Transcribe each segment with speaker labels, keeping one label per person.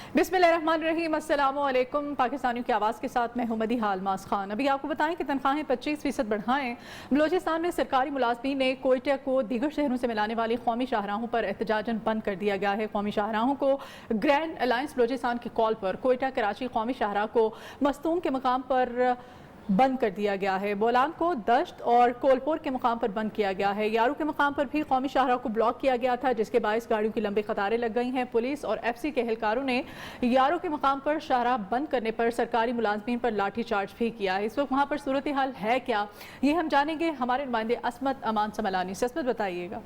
Speaker 1: बिस्मिल्लाहिर्रहमानिर्रहीम, अस्सलामु अलैकुम। पाकिस्तानियों की आवाज़ के साथ मैं हूं मदीहा अलमास खान। अभी आपको बताएं कि तनख्वाहें 25% बढ़ाएं। बलोचिस्तान में सरकारी मुलाजमीन ने कोयटा को दीगर शहरों से मिलाने वाली कौमी शाहराहों पर एहतजाजन बंद कर दिया गया है। कौमी शाहराहों को ग्रैंड अलायंस बलोचिस्तान की कॉल पर कोयटा कराची कौमी शाहराह को मस्तूम के मकाम पर बंद कर दिया गया है। बोलान को दश्त और कोलपुर के मकाम पर बंद किया गया है। यारू के मकाम पर भी कौमी शाहराह को ब्लॉक किया गया था, जिसके बायस गाड़ियों की लंबी कतारें लग गई हैं। पुलिस और एफसी के एहलकारों ने यारू के मकाम पर शाहराह बंद करने पर सरकारी मुलाजमीन पर लाठी चार्ज भी किया है। इस वक्त वहाँ पर सूरत हाल है क्या, ये हम जानेंगे हमारे नुमाइंदे असमत अमान समलानी से। असमत बताइएगा।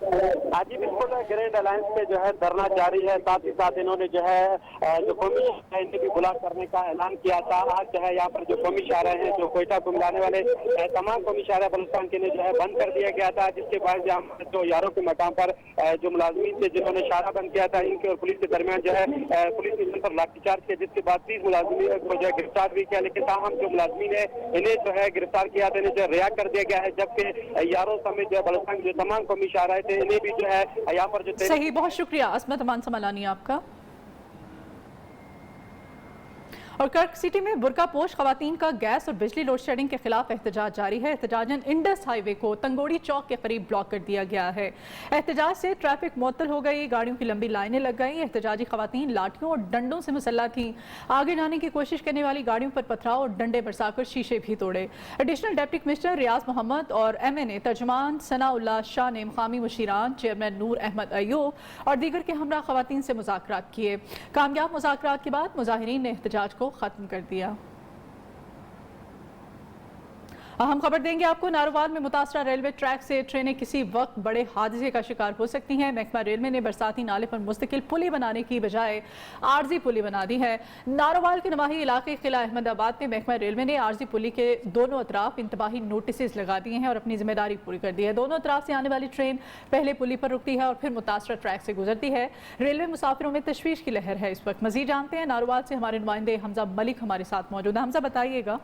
Speaker 2: आज ही बिल्कुल ग्रैंड अलायंस पे जो है धरना जारी है। साथ ही साथ इन्होंने जो है जो कौमी शाहराह इन्हें भी बुला करने का ऐलान किया था। आज जो है यहाँ पर जो कौमी शाहराह हैं, जो कोयटा को मिलाने वाले तमाम कौमी शाहराह बलूचिस्तान के लिए जो है बंद कर दिया गया था, जिसके बाद यहाँ जो यारों के मकाम पर जो मुलाजमीन थे जिन्होंने शाहराह बंद किया था, इनके और पुलिस के दरमियान जो है पुलिस ने इन पर लाठीचार्ज किया, जिसके बाद 30 मुलाजमीन को जो है गिरफ्तार भी किया। लेकिन ताहम जो मुलाजमीन है इन्हें जो है गिरफ्तार किया था, इन्हें जो है रिहा कर दिया गया है। जबकि यारों समेत जो बलूचिस्तान के जो तमाम कौमी शाहराह थे इन्हें भी जो है यहाँ पर जो
Speaker 1: सही, बहुत शुक्रिया असमत अमान समलानी आपका। और कर्क सिटी में बुरका पोश खवातीन का गैस और बिजली लोड शेडिंग के खिलाफ एहतजाज जारी है। एहतजाजन इंडस हाईवे को तंगोड़ी चौक के करीब ब्लॉक कर दिया गया है। एहतजाज से ट्रैफिक मुअत्तल हो गई, गाड़ियों की लंबी लाइनें लग गई। एहतजाजी खवातीन लाठियों और डंडों से मुसल्ला थीं। आगे जाने की कोशिश करने वाली गाड़ियों पर पथराव और डंडे बरसाकर शीशे भी तोड़े। एडिशनल डिप्टी कमिश्नर रियाज मोहम्मद और MNA तर्जुमान सनाउल्लाह शाह ने मकामी मुशीरान, चेयरमैन नूर अहमद अयूब और दीगर के हमरा खवातीन से मुज़ाकरात किए। कामयाब मुज़ाकरात के बाद मुजाहिरीन ने एहतजाज को खत्म कर दिया। हम खबर देंगे आपको, नारोवाल में मुतासरा रेलवे ट्रैक से ट्रेनें किसी वक्त बड़े हादसे का शिकार हो सकती हैं। महकमा रेलवे ने बरसाती नाले पर मुस्तकिल पुली बनाने की बजाय आर्जी पुली बना दी है। नारोवाल के नवाही इलाके किला अहमदाबाद में महकमा रेलवे ने आर्जी पुली के दोनों अतराफ इंतबाही नोटिस लगा दिए हैं और अपनी जिम्मेदारी पूरी कर दी है। दोनों अतराफ से आने वाली ट्रेन पहले पुली पर रुकती है और फिर मुतासरा ट्रैक से गुजरती है। रेलवे मुसाफिरों में तशवीश की लहर है इस वक्त। मजीद जानते हैं नारोवाल से हमारे नुमाइंदे हमजा मलिक हमारे साथ मौजूद है। हमजा बताइएगा।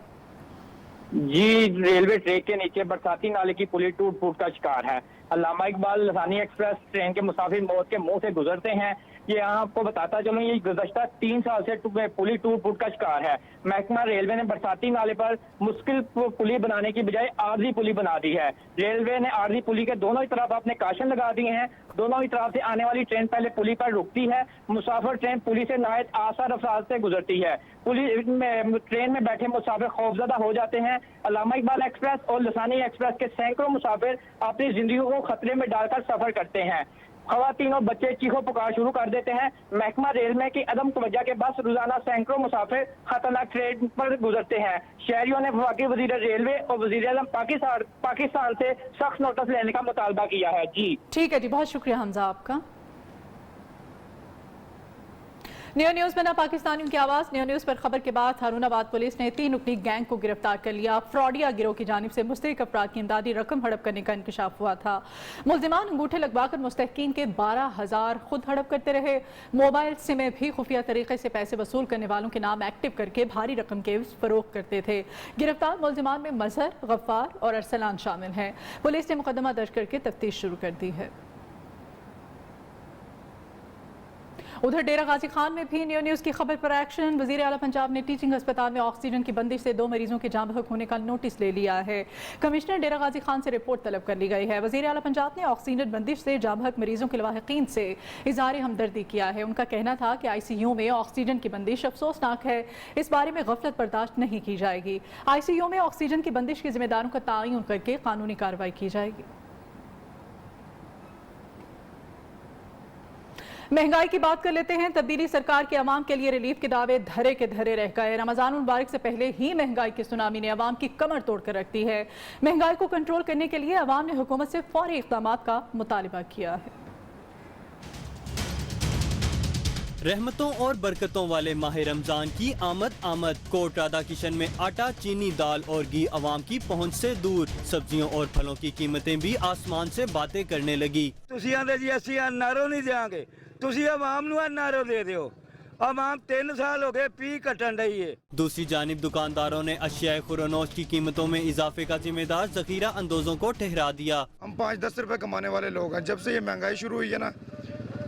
Speaker 3: जी, रेलवे ट्रैक के नीचे बरसाती नाले की पुली टूट फूट का शिकार है। अल्लामा इकबाल लसानी एक्सप्रेस ट्रेन के मुसाफिर मौत के मुंह से गुजरते हैं। ये यहाँ आपको बताता चलूँ, ये गुज़श्ता 3 साल से पुली टूट फूट का शिकार है। महकमा रेलवे ने बरसाती नाले पर मुश्किल पुली बनाने की बजाय आर्जी पुली बना दी है। रेलवे ने आर्जी पुली के दोनों ही तरफ अपने काशन लगा दिए हैं। दोनों ही तरफ से आने वाली ट्रेन पहले पुली पर रुकती है। मुसाफिर ट्रेन पुली से नायत आसार रफ्तार से गुजरती है। ट्रेन में बैठे मुसाफिर खौफजदा हो जाते हैं। अल्लामा इकबाल एक्सप्रेस और लसानी एक्सप्रेस के सैकड़ों मुसाफिर अपनी जिंदगी को खतरे में डालकर सफर करते हैं। खवातीन और बच्चे चीखो पुकार शुरू कर देते हैं। महकमा रेलवे की अदम तवज्जो के बस रोजाना सैकड़ों मुसाफिर खतरनाक ट्रेन पर गुजरते हैं। शहरियों ने वफाकी वजीर रेलवे और वजीर आज़म पाकिस्तान से सख्त नोटिस लेने का मुतालबा किया है। जी
Speaker 1: ठीक है जी, बहुत शुक्रिया हमजा आपका। न्यू न्यूज़ में ना पाकिस्तानियों की आवाज़। न्यू न्यूज़ पर खबर के बाद हारूनाबाद पुलिस ने 3 रुकनी गैंग को गिरफ्तार कर लिया। फ्रॉडिया गिरोह की जानिब से मुस्तहिक अफराद की इमदादी रकम हड़प करने का इंकशाफ हुआ था। मुल्जिमान अंगूठे लगवाकर मुस्तहकीन के 12,000 खुद हड़प करते रहे। मोबाइल सिमें भी खुफिया तरीके से पैसे वसूल करने वालों के नाम एक्टिव करके भारी रकम के फरोख्त करते थे। गिरफ्तार मुल्जिमान में मजहर, गफ्फार और अरसलान शामिल हैं। पुलिस ने मुकदमा दर्ज करके तफ्तीश शुरू कर दी है। उधर डेरा गाजी खान में भी न्यू न्यूज़ की खबर पर एक्शन। वजीर आला पंजाब ने टीचिंग अस्पताल में ऑक्सीजन की बंदिश से 2 मरीजों के जाँ बहक होने का नोटिस ले लिया है। कमिश्नर डेरा गाजी खान से रिपोर्ट तलब कर ली गई है। वजीर आला पंजाब ने ऑक्सीजन बंदिश से जाँ बहक मरीजों के लवाहिकीन से इज़हार हमदर्दी किया है। उनका कहना था कि ICU में ऑक्सीजन की बंदिश अफसोसनाक है, इस बारे में गफलत बर्दाश्त नहीं की जाएगी। ICU में ऑक्सीजन की बंदिश के जिम्मेदारों का तयन करके कानूनी कार्रवाई की जाएगी। महंगाई की बात कर लेते हैं। तब्दीली सरकार के अवाम के लिए रिलीफ के दावे धरे के धरे रह गए। रमजान मुबारक से पहले ही महंगाई की सुनामी ने अवाम की कमर तोड़ कर रख दी है। महंगाई को कंट्रोल करने के लिए अवाम ने हुकूमत से फौरी इक़दामात का मुतालिबा किया है।
Speaker 4: रहमतों और बरकतों वाले माह रमजान की आमद। कोट राधा किशन में आटा, चीनी, दाल और घी अवाम की पहुंच से दूर। सब्जियों और फलों की कीमतें भी आसमान से बातें करने लगी।
Speaker 5: ਤੁਸੀਂ ਆਵਾਮ ਨੂੰ ਨਾਰੋ ਦੇ ਦਿਓ। आवाम 3 साल हो गए पी कटन रही है।
Speaker 4: दूसरी जानिब दुकानदारों ने अशिया खुरनोश की कीमतों में इजाफे का जिम्मेदार जखीरा अंदोजों को ठहरा दिया।
Speaker 6: हम 5-10 रुपए कमाने वाले लोग हैं। जब से ये महंगाई शुरू हुई है ना,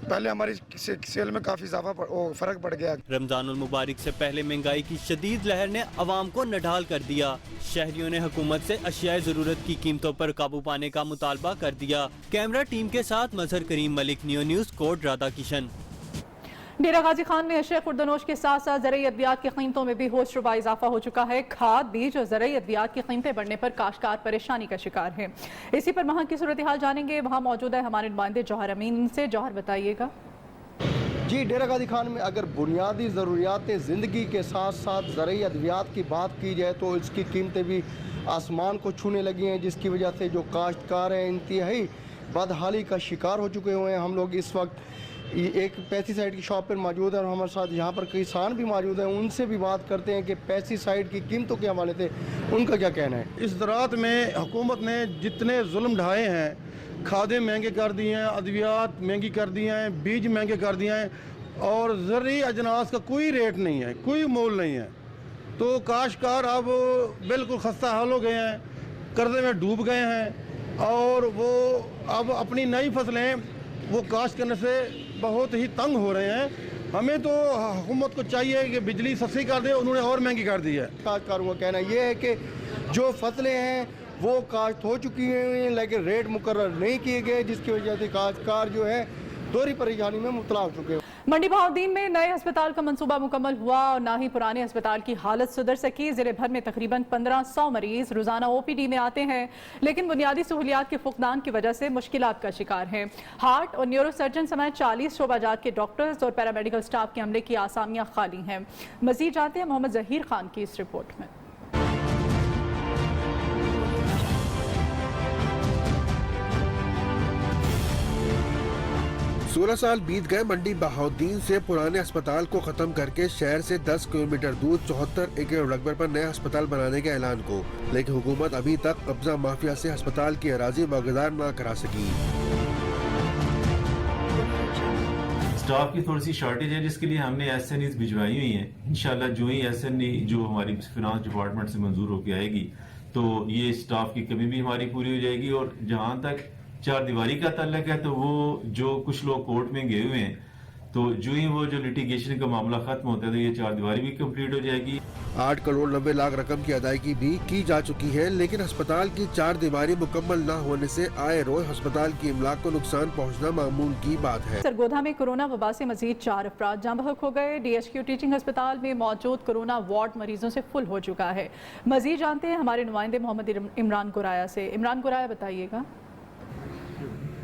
Speaker 6: पहले हमारी सेल में काफ़ी फ़र्क पड़ गया।
Speaker 4: रमजानुल मुबारक से पहले महंगाई की शदीद लहर ने अवाम को नढाल कर दिया। शहरियों ने हुकूमत से अशियाए ज़रूरत की कीमतों पर काबू पाने का मुतालबा कर दिया। कैमरा टीम के साथ मजहर करीम मलिक, नियो न्यूज़, कोट राधा किशन।
Speaker 1: डेरा गाजी खान में अशरफ खुर्दनोश के साथ साथ ज़रूरी अद्वियात की कीमतों में भी होश रुबा इजाफा हो चुका है। खाद, बीज और ज़रूरी अद्वियात की कीमतें बढ़ने पर काश्तकार परेशानी का शिकार है। इसी पर वहाँ की सूरत हाल जानेंगे। वहाँ मौजूद है हमारे नुमाइंदे जौहर अमीन से। जौहर, बताइएगा।
Speaker 7: जी, डेरा गाजी खान में अगर बुनियादी ज़रूरियात ज़िंदगी के साथ साथ ज़रूरी अद्वियात की बात की जाए तो इसकी कीमतें भी आसमान को छूने लगी हैं, जिसकी वजह से जो काश्तकार हैं इंतहाई बदहाली का शिकार हो चुके हुए हैं। हम लोग इस वक्त एक पेस्टिसाइड की शॉप पर मौजूद है और हमारे साथ यहाँ पर किसान भी मौजूद हैं। उनसे भी बात करते हैं कि पेस्टिसाइड की कीमतों के हवाले से उनका क्या कहना है।
Speaker 8: इस ज़राअत में हुकूमत ने जितने जुल्म ढाए हैं, खादें महंगे कर दी हैं, अद्वियात महंगी कर दी हैं, बीज महंगे कर दिए हैं और ज़रूरी अजनास का कोई रेट नहीं है, कोई मोल नहीं है। तो काश्तकार अब बिल्कुल खस्ता हाल हो गए हैं, कर्जे में डूब गए हैं और वो अब अपनी नई फसलें वो काश्त करने से बहुत ही तंग हो रहे हैं। हमें तो हुकूमत को चाहिए कि बिजली सस्ती कर दे, उन्होंने और महंगी कर दी है।
Speaker 7: काश्तकारों का कहना ये है कि जो फसलें हैं वो काश्त हो चुकी हैं लेकिन रेट मुकर्रर नहीं किए गए, जिसकी वजह से काश्तकार जो है दोहरी परेशानी में मुब्तला हो चुके हैं।
Speaker 1: मंडी बहाउद्दीन में नए अस्पताल का मंसूबा मुकम्मल हुआ और ना ही पुराने अस्पताल की हालत सुधर सकी। जिले भर में तकरीबन 1500 मरीज रोजाना ओपीडी में आते हैं, लेकिन बुनियादी सहूलियात के फुकदान की वजह से मुश्किलात का शिकार हैं। हार्ट और न्यूरो सर्जन समेत 40 शोबाजात के डॉक्टर्स और पैरामेडिकल स्टाफ के अमले की आसामियां खाली हैं। मजीद जानते हैं मोहम्मद जहीर खान की इस रिपोर्ट में।
Speaker 9: 16 साल बीत गए मंडी बहाउद्दीन से पुराने अस्पताल को खत्म करके शहर से 10 किलोमीटर दूर 74 एकड़ रकबे पर नया अस्पताल बनाने के ऐलान को, लेकिन हुकूमत अभी तक कब्जा माफिया से अस्पताल की अराजी वागदार न करा सकी।
Speaker 10: स्टाफ की थोड़ी सी शॉर्टेज है, जिसके लिए हमने SNEs भिजवाई हुई हैं। इंशाल्लाह जो ही SNE जो हमारी फिनांस डिपार्टमेंट से मंजूर होकर आएगी तो ये स्टाफ की कमी भी हमारी पूरी हो जाएगी। और जहाँ तक चार दीवारी का ताल्लुक है तो वो जो कुछ लोग कोर्ट में गए हुए हैं, तो जो ही वो जो लिटिगेशन का मामला खत्म होता है तो ये चार दीवारी भी कंप्लीट हो जाएगी।
Speaker 9: 8 करोड़ 90 लाख रकम की अदायगी भी की जा चुकी है, लेकिन अस्पताल की चार दीवारी मुकम्मल न होने से आए रोज अस्पताल की इमलाक को नुकसान पहुंचना मामूल की बात है।
Speaker 1: सरगोधा में कोरोना वबा से मजीद 4 अफराद जाँ बहक हो गए। DHQ टीचिंग अस्पताल में मौजूद कोरोना वार्ड मरीजों से फुल हो चुका है। मजीद जानते हैं हमारे नुमाइंदे मोहम्मद इमरान गुराया से। इमरान गुराया, बताइएगा।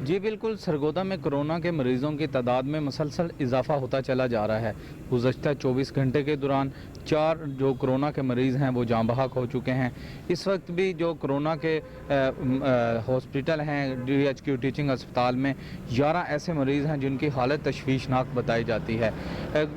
Speaker 11: जी बिल्कुल, सरगोधा में कोरोना के मरीज़ों की तादाद में मुसलसल इजाफा होता चला जा रहा है। गुज़श्ता 24 घंटे के दौरान 4 जो कोरोना के मरीज़ हैं वो जाँ बहक हो चुके हैं। इस वक्त भी जो कोरोना के हॉस्पिटल हैं DHQ टीचिंग अस्पताल में 11 ऐसे मरीज़ हैं जिनकी हालत तशवीशनाक बताई जाती है।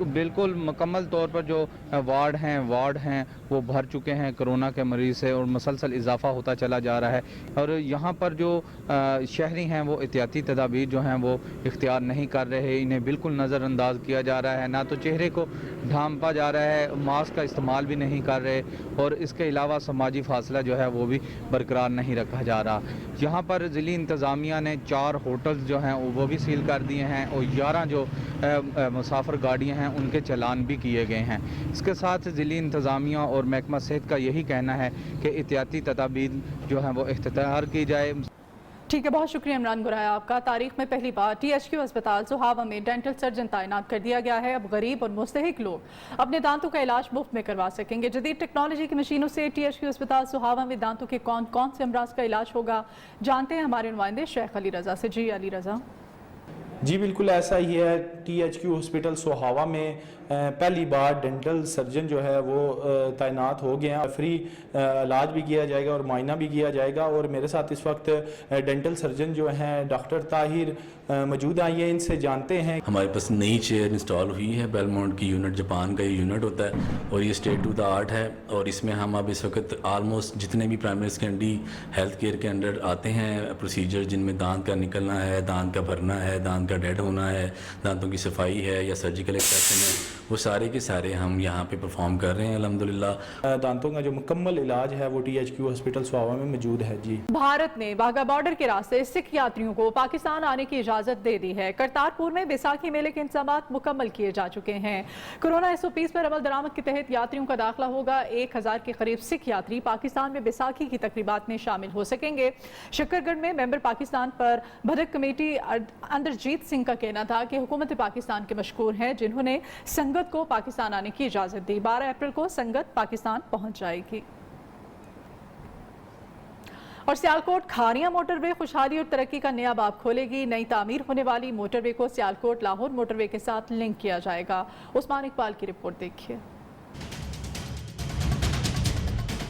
Speaker 11: बिल्कुल मुकम्मल तौर पर जो वार्ड हैं वो भर चुके हैं कोरोना के मरीज़ से और मुसलसल इजाफा होता चला जा रहा है। और यहाँ पर जो शहरी हैं वो एहतियाती तदाबीर जो हैं वो इख्तियार नहीं कर रहे, इन्हें बिल्कुल नज़रअंदाज किया जा रहा है, ना तो चेहरे को ढांपा जा रहा है, मास्क का इस्तेमाल भी नहीं कर रहे और इसके अलावा समाजी फासला जो है वो भी बरकरार नहीं रखा जा रहा। यहाँ पर ज़िली इंतज़ामिया ने 4 होटल्स जो हैं वो भी सील कर दिए हैं और 11 जो मुसाफिर गाड़ियाँ हैं उनके चालान भी किए गए हैं। इसके साथ ज़िली इंतज़ामिया और महकमा सेहत का यही कहना है कि एहतियाती तदाबीर जो हैं वो इख्तियार की जाए।
Speaker 1: ठीक है, बहुत शुक्रिया इमरान गुराया आपका। तारीख में पहली बार THQ अस्पताल सुहावा में डेंटल सर्जन तैनात कर दिया गया है। अब गरीब और मुस्तहिक लोग अपने दांतों का इलाज मुफ्त में करवा सकेंगे। जदीद टेक्नोलॉजी की मशीनों से THQ अस्पताल सुहावा में दांतों के कौन कौन से अमराज का इलाज होगा, जानते हैं हमारे नुमाइंदे शेख अली रजा से। जी अली रजा।
Speaker 12: जी बिल्कुल ऐसा ही है। THQ हॉस्पिटल सोहावा में पहली बार डेंटल सर्जन जो है वो तैनात हो गए हैं। फ्री इलाज भी किया जाएगा और मुआयना भी किया जाएगा। और मेरे साथ इस वक्त डेंटल सर्जन जो हैं डॉक्टर ताहिर मौजूद आई है, इनसे जानते हैं।
Speaker 13: हमारे पास नई चेयर इंस्टॉल हुई है। बेलमाउंट की यूनिट, जापान का ये यूनिट होता है और ये स्टेट टू द आर्ट है। और इसमें हम अब इस वक्त आलमोस्ट जितने भी प्राइमरी सेकेंडरी हेल्थ केयर के अंडर आते हैं प्रोसीजर, जिनमें दांत का निकलना है, दांत का भरना है, दांत का डेड होना है, दांतों की کی صفائی ہے یا سرجیکل ایکسٹریکشن ہے، وہ سارے کے سارے ہم یہاں پہ پرفارم کر رہے ہیں الحمدللہ۔
Speaker 12: دانتوں کا جو مکمل علاج ہے وہ THQ ہاسپٹل سواوا میں موجود ہے۔ جی
Speaker 1: بھارت نے واگا بارڈر کے راستے سکھ یاتریوں کو پاکستان آنے کی اجازت دے دی ہے۔ کرتارپور میں بیساکھی میلے کے انتظامات مکمل کیے جا چکے ہیں۔ کورونا SOPs پر عمل درآمد کے تحت یاتریوں کا داخلہ ہوگا۔ 1000 کے قریب سکھ یاتری پاکستان میں بیساکھی کی تقریبات میں شامل ہو سکیں گے۔ شکر گڑھ میں ممبر پاکستان پر بھدک کمیٹی اندرجیت سنگھ کا کہنا تھا کہ حکومت پاکستان کے مشکور ہیں جنہوں نے سنگت کو پاکستان آنے کی اجازت دی۔ 12 اپریل کو سنگت پاکستان پہنچ جائے گی۔ اور سیالکوٹ کھاریاں موٹر وے خوشحالی اور ترقی کا نیا باب کھولے گی۔ نئی تعمیر ہونے والی موٹر وے کو سیالکوٹ لاہور موٹر وے کے ساتھ لنک کیا جائے گا۔ عثمان اقبال کی رپورٹ دیکھیے۔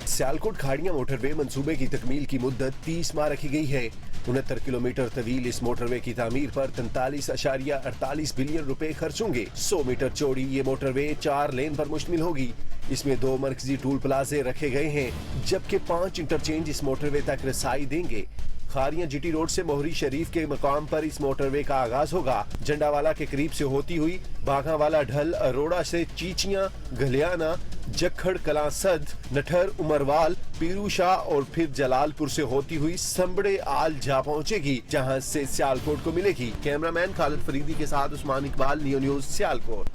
Speaker 14: سیالکوٹ کھاڑیاں موٹر وے منصوبے کی تکمیل کی مدت 30 ماہ رکھی گئی ہے۔ 69 کلومیٹر طویل اس موٹر وے کی تعمیر پر 43.48 بلین روپے خرچ ہوں گے۔ 100 میٹر چوڑی یہ موٹر وے 4 لین پر مشتمل ہوگی۔ اس میں 2 مرکزی ٹول پلازے رکھے گئے ہیں جبکہ 5 انٹرچینج اس موٹر وے تک رسائی دیں گے۔ کھاریاں GT روڈ سے موہری شریف کے مقام پر اس موٹر وے کا آغاز ہوگا۔ جنڈا والا کے قریب سے ہوتی ہوئی باغاں والا ڈھل، اروڑا سے چیچیاں، گھلیانا، جکھڑ کلاں سد، نٹھر، عمروال، پیرو شاہ اور پھر جلال پور سے ہوتی ہوئی سمبڑے آل جا پہنچے گی جہاں سے سیالکوٹ کو ملے گی۔ کیمرامین خالد فریدی کے ساتھ Usman Iqbal, Neo News, Sialkot.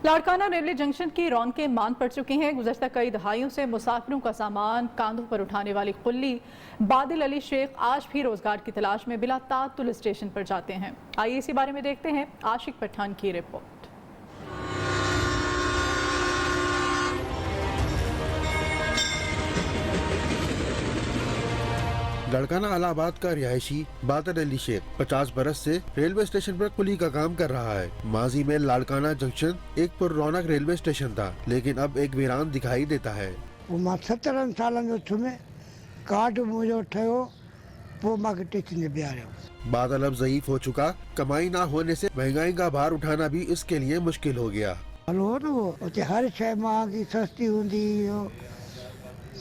Speaker 1: Larkana railway junction کی رونقیں مان پڑ چکی ہیں۔ گزشتہ کئی دہائیوں سے مسافروں کا سامان کاندھوں پر اٹھانے والی قلی بادل علی شیخ آج بھی روزگار کی تلاش میں بلا تعطل اسٹیشن پر جاتے ہیں۔ آئیے اسی بارے میں دیکھتے ہیں عاشق پٹھان کی رپورٹ۔
Speaker 9: لاڑکانہ الہ آباد کا رہائشی بادل علی شیخ 50 برس سے ریلوے اسٹیشن پر کلی کا کام کر رہا ہے۔ ماضی میں لاڑکانہ جنکشن ایک پر رونق ریلوے اسٹیشن تھا لیکن اب ایک ویران دکھائی دیتا ہے۔
Speaker 15: 17 سالن جو تھمے کارڈ مجھے اٹھائیو وہ ماں کے ٹیچن نے بیارے۔
Speaker 9: بادل اب ضعیف ہو چکا، کمائی نہ ہونے سے مہنگائی کا بھار اٹھانا بھی اس کے لیے مشکل ہو گیا۔
Speaker 15: ہلو نا وہ ہر شے مہنگی سستی ہوندی،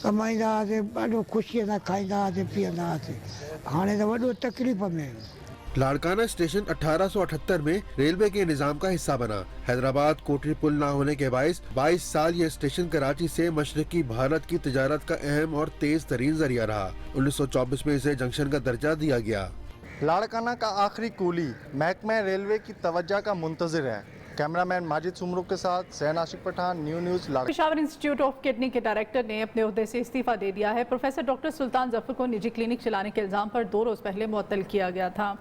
Speaker 15: کمائندا سے بڑو خوشی نہ کھائندا سے پیئندا سے، ہانے تو وڈو تکلیف میں۔
Speaker 9: لاڑکانہ اسٹیشن 1878 میں ریلوے کے نظام کا حصہ بنا۔ حیدرآباد کوٹری پل نہ ہونے کے باعث 22 سال یہ اسٹیشن کراچی سے مشرقی بھارت کی تجارت کا اہم اور تیز ترین ذریعہ رہا۔ 1924 میں اسے جنکشن کا درجہ دیا گیا۔
Speaker 16: لاڑکانہ کا آخری کولی محکمہ ریلوے کی توجہ کا منتظر ہے۔ کیمرامین ماجد سمرو کے ساتھ Zain Ashiq Pathan, new news, Larkana.
Speaker 1: Peshawar institute of kidney کے ڈائریکٹر نے اپنے عہدے سے استعفیٰ دے دیا ہے۔ پروفیسر ڈاکٹر سلطان ظفر کو نجی کلینک چلانے کے الزام پر 2 روز پہلے معطل کیا گیا تھا۔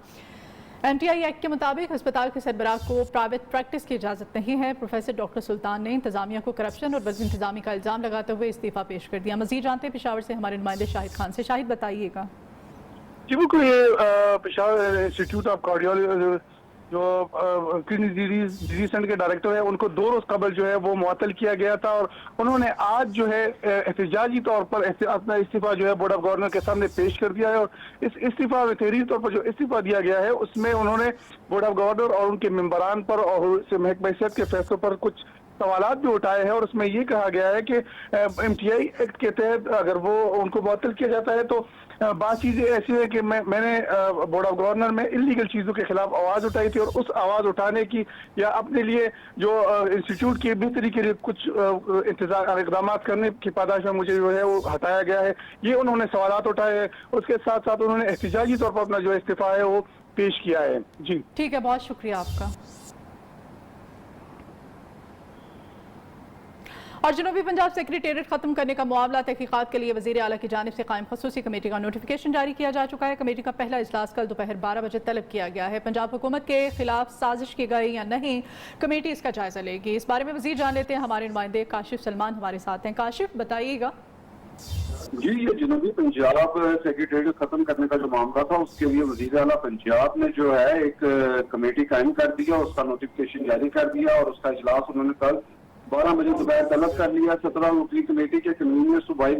Speaker 1: NTI ایکٹ کے مطابق ہسپتال کے سربراہ کو پرائیویٹ پریکٹس کی اجازت نہیں ہے۔ پروفیسر ڈاکٹر سلطان نے انتظامیہ کو کرپشن اور بد انتظامی کا الزام لگاتے ہوئے استعفیٰ پیش کر دیا۔ مزید جانتے ہیں پشاور سے ہمارے نمائندے شاہد خان سے۔ شاہد بتائیے گا۔
Speaker 17: جی بالکل، یہ پشاور انسٹیٹیوٹ آف کارڈیولوجی جو کڈنی ڈیزیز سینٹر کے ڈائریکٹر ہیں ان کو 2 روز قبل جو ہے وہ معطل کیا گیا تھا، اور انہوں نے آج جو ہے احتجاجی طور پر اپنا استعفیٰ جو ہے بورڈ آف گورنر کے سامنے پیش کر دیا ہے، اور اس استعفیٰ میں تحریری طور پر جو استعفیٰ دیا گیا ہے اس میں انہوں نے بورڈ آف گورنر اور ان کے ممبران پر اور محکمہ صحت کے فیصلوں پر کچھ سوالات بھی اٹھائے ہیں، اور اس میں یہ کہا گیا ہے کہ MTI ایکٹ کے تحت اگر وہ ان کو معطل کیا جاتا ہے تو بعض چیزیں ایسی ہیں کہ میں نے بورڈ آف گورنر میں انلیگل چیزوں کے خلاف آواز اٹھائی تھی، اور اس آواز اٹھانے کی یا اپنے لیے جو انسٹیٹیوٹ کی بہتری کے لیے کچھ اقدامات کرنے کی پاداش میں مجھے جو ہے وہ ہٹایا گیا ہے۔ یہ انہوں نے سوالات اٹھائے ہیں، اس کے ساتھ ساتھ انہوں نے احتجاجی طور پر اپنا جو استعفیٰ ہے وہ پیش کیا ہے۔ جی
Speaker 1: ٹھیک ہے، بہت شکریہ آپ کا۔ اور جنوبی پنجاب سیکریٹریٹ ختم کرنے کا معاملہ تحقیقات کے لیے وزیر اعلیٰ کی جانب سے قائم خصوصی کمیٹی کا نوٹیفیکیشن جاری کیا جا چکا ہے۔ کمیٹی کا پہلا اجلاس کل دوپہر 12 بجے طلب کیا گیا ہے۔ پنجاب حکومت کے خلاف سازش کی گئی یا نہیں، کمیٹی اس کا جائزہ لے گی۔ اس بارے میں مزید جان لیتے ہیں، ہمارے نمائندے کاشف سلمان ہمارے ساتھ ہیں۔ کاشف بتائیے گا۔
Speaker 18: جی، یہ جنوبی پنجاب سیکریٹریٹ ختم کرنے کا جو معاملہ تھا اس کے لیے وزیر اعلیٰ پنجاب نے جو ہے ایک کمیٹی قائم کر دیا، اس کا نوٹیفیکیشن جاری کر دیا، اور اس کا اجلاس انہوں نے کل 12 بجے دوپہر طلب کر لیا۔ 17 رکنی کمیٹی کے کنوینر صوبائی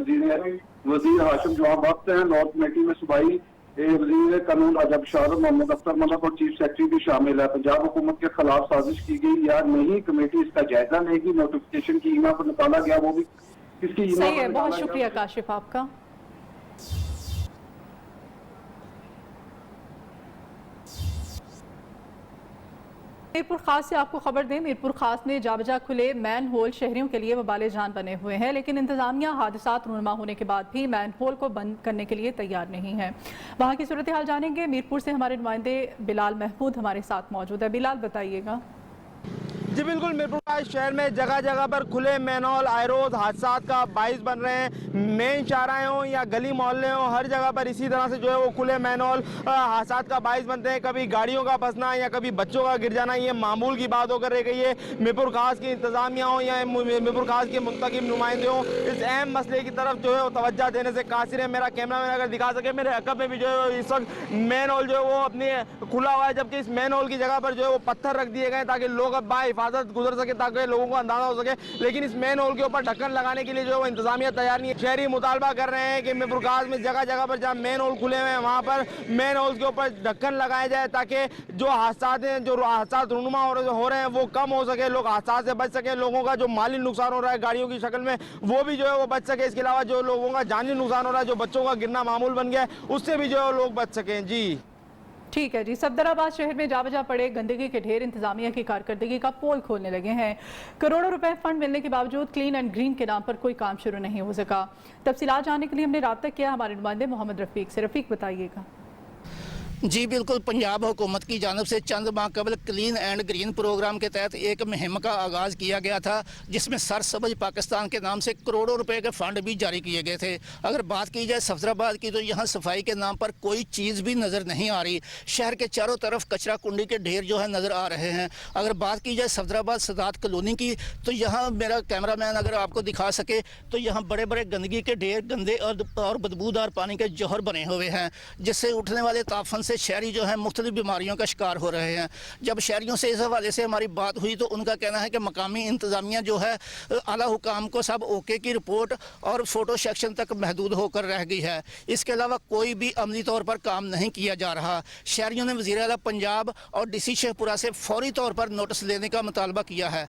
Speaker 18: وزیر ہاشم جوہاں بخت ہیں۔ نارتھ کمیٹی میں صوبائی وزیر قانون راجہ بشارت، محمد اختر ملک اور چیف سیکرٹری بھی شامل ہے۔ پنجاب حکومت کے خلاف سازش کی گئی یا نہیں، کمیٹی اس کا جائزہ لے گی۔ نوٹیفیکیشن کی ایما پر نکالا گیا، وہ بھی کس کی ایما پر
Speaker 1: صحیح ہے،
Speaker 18: نکالا
Speaker 1: بہت
Speaker 18: گیا۔
Speaker 1: شکریہ کاشف آپ کا۔ मीरपुर खास से आपको खबर दें, मीरपुर खास में जाबजा खुले मैन होल शहरियों के लिए वबाले जान बने हुए हैं, लेकिन इंतजामिया हादसात रूनुमा होने के बाद भी मैन होल को बंद करने के लिए तैयार नहीं है। वहाँ की सूरत हाल जानेंगे। मीरपुर से हमारे नुमाइंदे बिलाल महमूद हमारे साथ मौजूद है। बिलाल, बताइएगा।
Speaker 19: जी बिल्कुल, मीरपुर शहर में जगह जगह पर खुले मैनहोल आए रोज हादसात का बाइस बन रहे हैं। मेन शाहराएं हों या गली मोहल्ले हों, हर जगह पर इसी तरह से जो है वो खुले मैनहोल हादसात का बाइस बनते हैं। कभी गाड़ियों का फंसना या कभी बच्चों का गिर जाना, ये मामूल की बात होकर रह गई है। मीरपुर खास की इंतजामिया हो या मीरपुर खास के मुंतखब नुमाइंदे हों, इस अहम मसले की तरफ जो है वो तवज्जो देने से कासिर है। मेरा कैमरा मैन अगर दिखा सके, मेरे अकब में भी जो है इस वक्त मेन होल जो है वो अपनी खुला हुआ है, जबकि इस मेन होल की जगह पर जो है वो पत्थर रख दिए गए ताकि लोग अब बाहिफाजत गुजर सके, ताकि लोगों को अंदाजा हो सके। लेकिन इस मेन होल के ऊपर ढक्कन लगाने के लिए जो है वो इंतजामिया तैयार नहीं है। शहरी मुतालबा कर रहे हैं कि मीरपुर खास में जगह जगह पर जहाँ मेन होल खुले हुए हैं वहाँ पर मेन होल के ऊपर ढक्कन लगाया जाए, ताकि जो हादसात हैं, जो हादसात रूनुमा हो रहे हैं वो कम हो सके, लोग हादसात से बच सके। लोगों का जो माली नुकसान हो रहा है गाड़ियों की शक्ल में, वो भी जो है वो बच सके। इसके अलावा जो लोगों का जानी नुकसान हो रहा है, जो बच्चों का गिरना मामूल बन गया है, उससे भी जो है लोग बच सकें। जी
Speaker 1: ठीक है जी। सफदराबाद शहर में जाबजा पड़े गंदगी के ढेर इंतजामिया की कारकर्दगी का पोल खोलने लगे हैं। करोड़ों रुपए फंड मिलने के बावजूद क्लीन एंड ग्रीन के नाम पर कोई काम शुरू नहीं हो सका। तफसीलात जानने के लिए हमने रब्ता किया हमारे नुमाइंदे मोहम्मद रफीक से। रफीक, बताइएगा।
Speaker 20: जी बिल्कुल, पंजाब हुकूमत की जानब से चंद माह कबल क्लीन एंड ग्रीन प्रोग्राम के तहत एक मुहिम का आगाज़ किया गया था, जिसमें सरसब्ज पाकिस्तान के नाम से करोड़ों रुपए के फंड भी जारी किए गए थे। अगर बात की जाए सफदराबाद की, तो यहाँ सफाई के नाम पर कोई चीज़ भी नज़र नहीं आ रही। शहर के चारों तरफ कचरा कुंडी के ढेर जो है नज़र आ रहे हैं। अगर बात की जाए सफदराबाद सदात कॉलोनी की, तो यहाँ मेरा कैमरा मैन अगर आपको दिखा सके, तो यहाँ बड़े बड़े गंदगी के ढेर, गंदे और बदबूदार पानी के जौहर बने हुए हैं, जिससे उठने वाले तापन से शहरी जो है मुख्तलिफ बीमारियों का शिकार हो रहे हैं। जब शहरियों से इस हवाले से हमारी बात हुई, तो उनका कहना है कि मकामी इंतजामिया जो है आला हुकाम को सब ओके की रिपोर्ट और फोटो सेक्शन तक महदूद होकर रह गई है। इसके अलावा कोई भी अमली तौर पर काम नहीं किया जा रहा। शहरियों ने वज़ीर आला पंजाब और DC शेखपुरा से फौरी तौर पर नोटिस लेने का मुतालबा किया है।